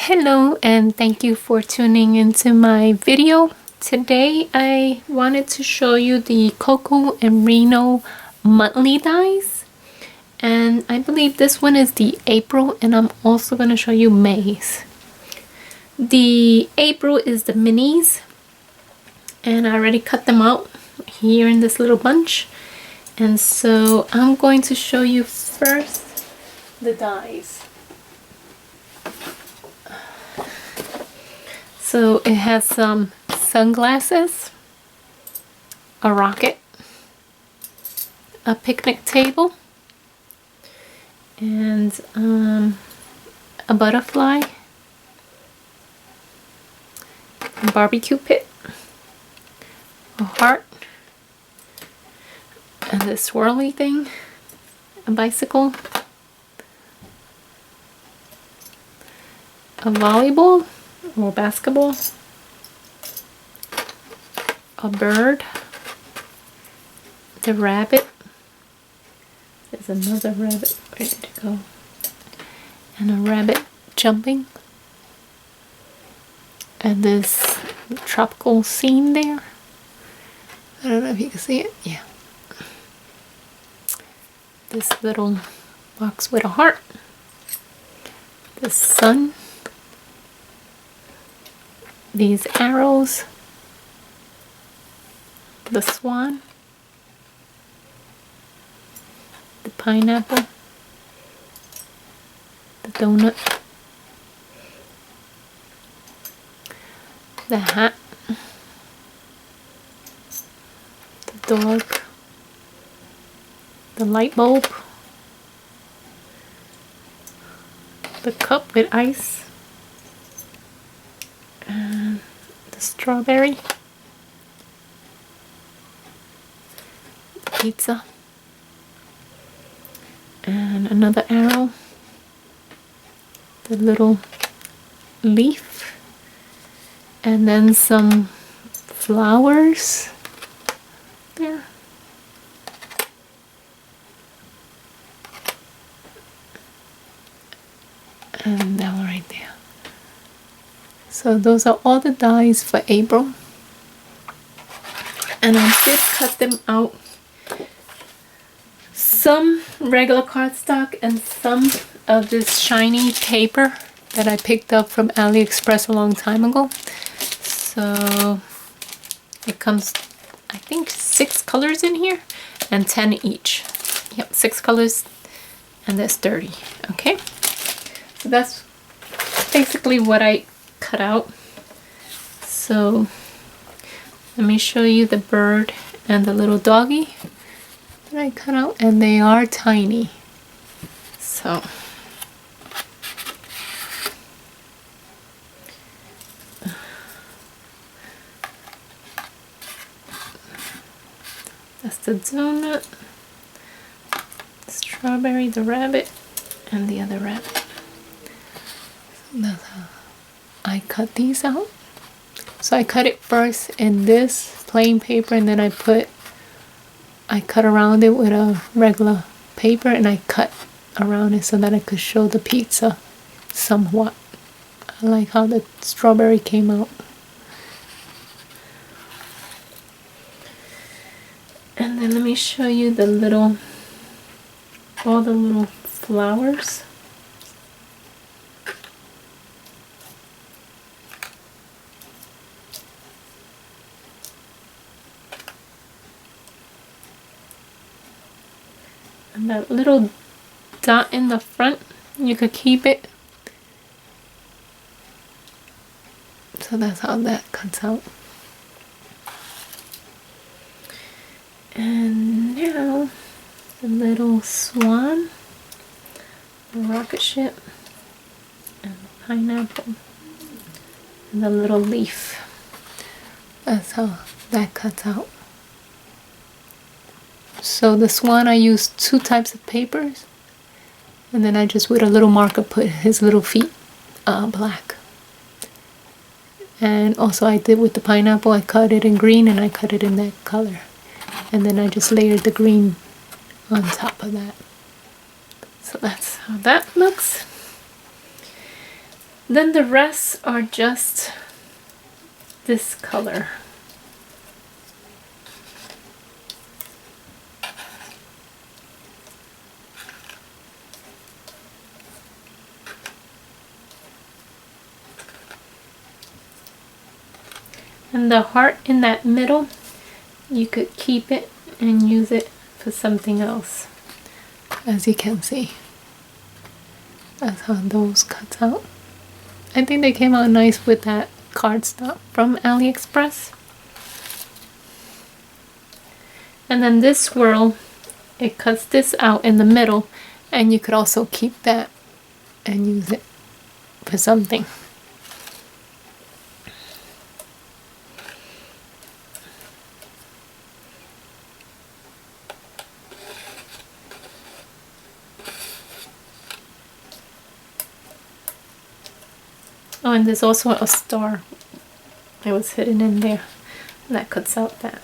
Hello and thank you for tuning into my video. Today I wanted to show you the Coco and Reno monthly dies, and I believe this one is the April, and I'm also going to show you May's. The April is the minis, and I already cut them out here in this little bunch, and so I'm going to show you first the dies. So it has some sunglasses, a rocket, a picnic table, and a butterfly, a barbecue pit, a heart, and this swirly thing, a bicycle, a volleyball or basketball, a bird, the rabbit, there's another rabbit, where did it go, and a rabbit jumping, and this tropical scene there. I don't know if you can see it. Yeah, this little box with a heart, the sun, these arrows, the swan, the pineapple, the donut, the hat, the dog, the light bulb, the cup with ice, and the strawberry, the pizza, and another arrow, the little leaf, and then some flowers there, and that one right there. So those are all the dies for April, and I did cut them out, some regular cardstock and some of this shiny paper that I picked up from AliExpress a long time ago. So it comes, I think, 6 colors in here and 10 each. Yep, 6 colors, and there's 30. Okay, so that's basically what I cut out. So let me show you the bird and the little doggy that I cut out, and they are tiny. So that's the donut, the strawberry, the rabbit, and the other rabbit. So that's how I cut these out. So I cut it first in this plain paper, and then I cut around it with a regular paper, and I cut around it so that I could show the pizza somewhat. I like how the strawberry came out. And then let me show you all the little flowers. And that little dot in the front, you could keep it. So that's how that cuts out. And now the little swan, the rocket ship, and the pineapple, and the little leaf. That's how that cuts out. So the swan, I used 2 types of papers, and then I just with a little marker put his little feet black. And also I did with the pineapple, I cut it in green and I cut it in that color, and then I just layered the green on top of that. So that's how that looks. Then the rest are just this color. And the heart in that middle, you could keep it and use it for something else. As you can see, that's how those cut out. I think they came out nice with that cardstock from AliExpress. And then this swirl, it cuts this out in the middle, and you could also keep that and use it for something. Oh, and there's also a star that was hidden in there. And that cuts out that.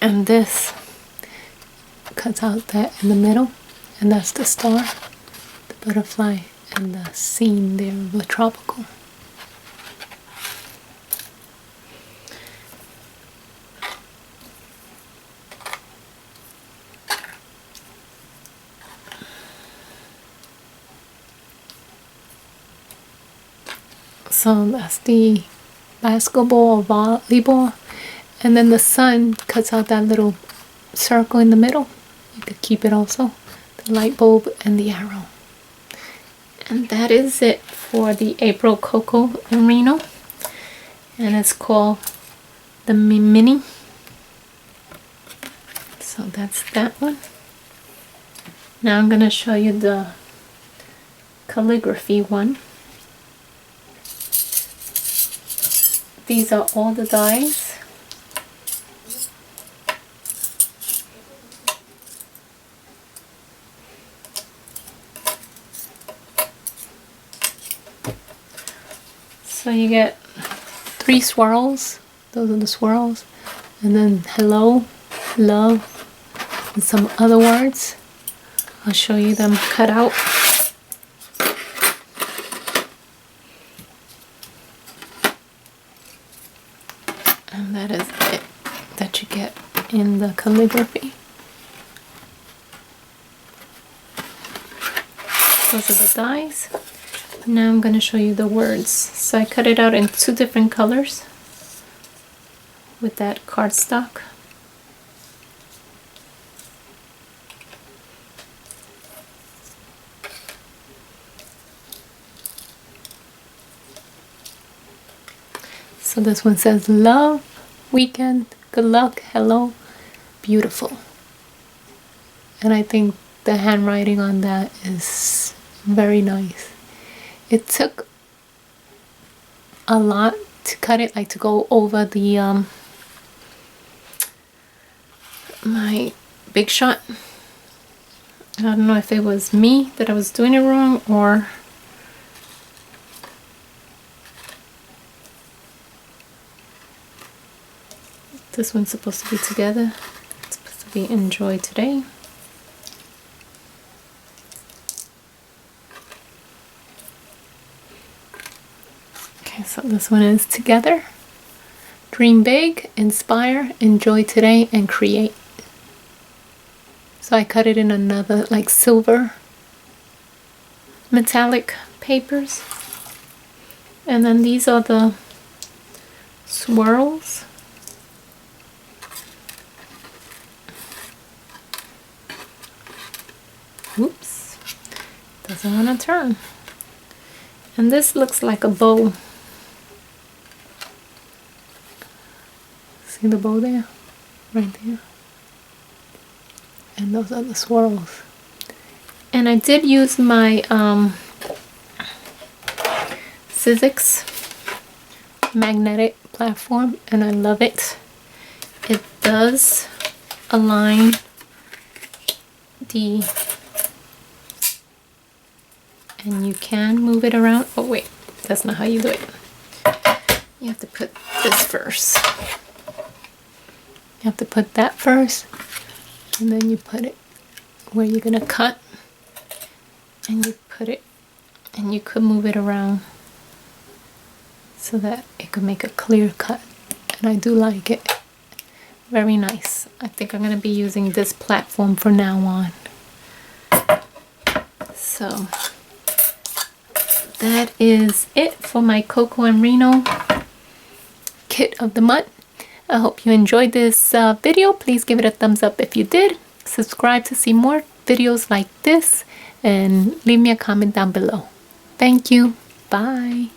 And this cuts out that in the middle. And that's the star, the butterfly, and the scene there of the tropical. So that's the basketball or volleyball. And then the sun cuts out that little circle in the middle. You could keep it also. The light bulb and the arrow. And that is it for the April Coco in Reno. And it's called the Mini. So that's that one. Now I'm going to show you the calligraphy one. These are all the dies. So you get 3 swirls. Those are the swirls. And then hello, love, and some other words. I'll show you them cut out. And that is it that you get in the calligraphy. Those are the dies. Now I'm going to show you the words. So I cut it out in 2 different colors with that cardstock. So this one says love, weekend, good luck, hello, beautiful. And I think the handwriting on that is very nice. It took a lot to cut it, like to go over the my Big Shot. I don't know if it was me that I was doing it wrong, or this one's supposed to be together. It's supposed to be enjoy today. Okay, so this one is together. Dream big, inspire, enjoy today, and create. So I cut it in another like silver metallic papers. And then these are the swirls. Oops, doesn't want to turn. And this looks like a bow. See the bow there? Right there. And those are the swirls. And I did use my Sizzix magnetic platform, and I love it. It does align the, and you can move it around. Oh wait, that's not how you do it. You have to put this first. You have to put that first, and then you put it where you're gonna cut, and you put it, and you could move it around so that it could make a clear cut. And I do like it. Very nice. I think I'm gonna be using this platform from now on. So that is it for my Coco and Reno kit of the month. I hope you enjoyed this video. Please give it a thumbs up if you did. Subscribe to see more videos like this, and leave me a comment down below. Thank you. Bye.